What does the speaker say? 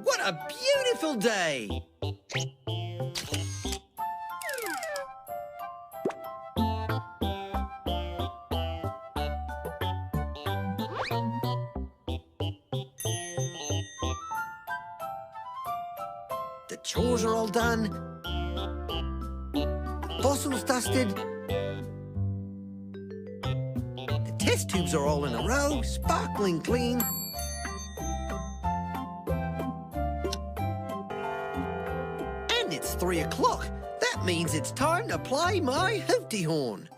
what a beautiful day! The chores are all done. Bottles dusted. The test tubes are all in a row, sparkling clean. And it's 3 o'clock. That means it's time to play my hoopty horn.